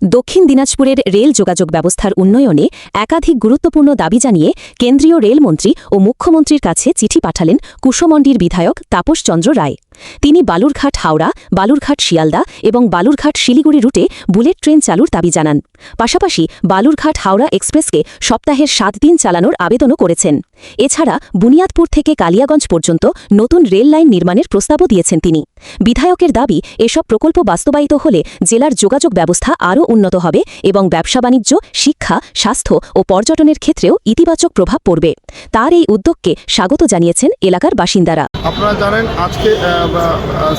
দক্ষিণ দিনাজপুরের রেল যোগাযোগ ব্যবস্থার উন্নয়নে একাধিক গুরুত্বপূর্ণ দাবি জানিয়ে কেন্দ্রীয় রেলমন্ত্রী ও মুখ্যমন্ত্রীর কাছে চিঠি পাঠালেন কুশমন্ডির বিধায়ক তাপস চন্দ্র রায়। তিনি বালুরঘাট হাওড়া, বালুরঘাট শিয়ালদা এবং বালুরঘাট শিলিগুড়ি রুটে বুলেট ট্রেন চালুর দাবি জানান। পাশাপাশি বালুরঘাট হাওড়া এক্সপ্রেসকে সপ্তাহের 7 দিন চালানোর আবেদনও করেছেন। এছাড়া বুনিয়াদপুর থেকে কালিয়াগঞ্জ পর্যন্ত নতুন রেল লাইন নির্মাণের প্রস্তাবও দিয়েছেন তিনি। বিধায়কের দাবি, এসব প্রকল্প বাস্তবায়িত হলে জেলার যোগাযোগ ব্যবস্থা আরও উন্নত হবে এবং ব্যবসা বাণিজ্য, শিক্ষা, স্বাস্থ্য ও পর্যটনের ক্ষেত্রেও ইতিবাচক প্রভাব পড়বে। তার এই উদ্যোগকে স্বাগত জানিয়েছেন এলাকার বাসিন্দারা। আপনারা জানেন, আজকে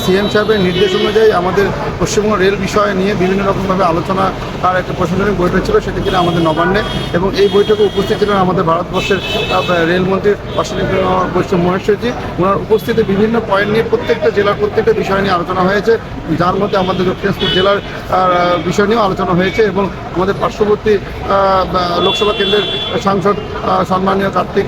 সিএম সাহেবের নির্দেশ অনুযায়ী আমাদের পশ্চিমবঙ্গ রেল বিষয় নিয়ে বিভিন্ন রকমভাবে আলোচনা আর একটা প্রশাসনিক বৈঠক ছিল, সেটা কিনা আমাদের নবান্নে, এবং এই বৈঠকে উপস্থিত ছিলেন আমাদের ভারতবর্ষের রেলমন্ত্রী অশ্বিনী বৈষ্ণব মহেশ্বরজি। ওনার উপস্থিতি বিভিন্ন পয়েন্ট নিয়ে প্রত্যেকটা জেলার প্রত্যেকটা বিষয় নিয়ে আলোচনা হয়েছে, যার মধ্যে আমাদের দক্ষিণ দিনাজপুর জেলার বিষয় নিয়েও আলোচনা হয়েছে এবং আমাদের পার্শ্ববর্তী লোকসভা কেন্দ্রের সাংসদ সম্মানীয় কার্তিক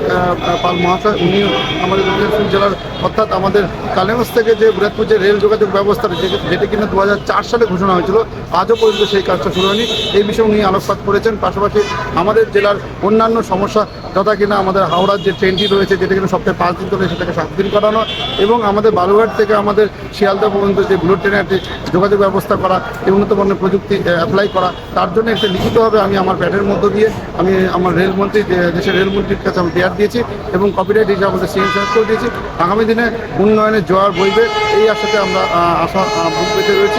পাল মহাশয়, উনিও আমাদের দক্ষিণ দিনাজপুর জেলার অর্থাৎ আমাদের কালিয়াগঞ্জ থেকে যে বুনিয়াদপুর যে রেল যোগাযোগ ব্যবস্থা, যেটি কিনা 2004 সালে ঘোষণা হয়েছিল, আজও পর্যন্ত সেই কাজটা শুরু হয়নি। এই বিষয়ে উনি আলোকপাত করেছেন। পাশাপাশি আমাদের জেলার অন্যান্য সমস্যা, যথা কিনা আমাদের হাওড়ার যে ট্রেনটি রয়েছে, যেটা কিনা সপ্তাহে 5 দিন ধরে, সেটাকে 7 দিন করানো, এবং আমাদের বালুরঘাট থেকে আমাদের শিয়ালদা পর্যন্ত যে বুলেট ট্রেনের একটি যোগাযোগ ব্যবস্থা করা, এই উন্নত মানের প্রযুক্তি অ্যাপ্লাই করা, তার জন্য একটা লিখিতভাবে আমি আমার প্যাডের মধ্য দিয়ে আমি আমার রেলমন্ত্রী, দেশের রেলমন্ত্রীর কাছে আমি দেয়ার দিয়েছি এবং কপিরাইট হিসেবে আমাদের সিএম সাহেবকেও দিয়েছি। আগামী দিনে উন্নয়নের জোয়ার বইবে, এই আশাতে আমরা বুক পেতে রয়েছি।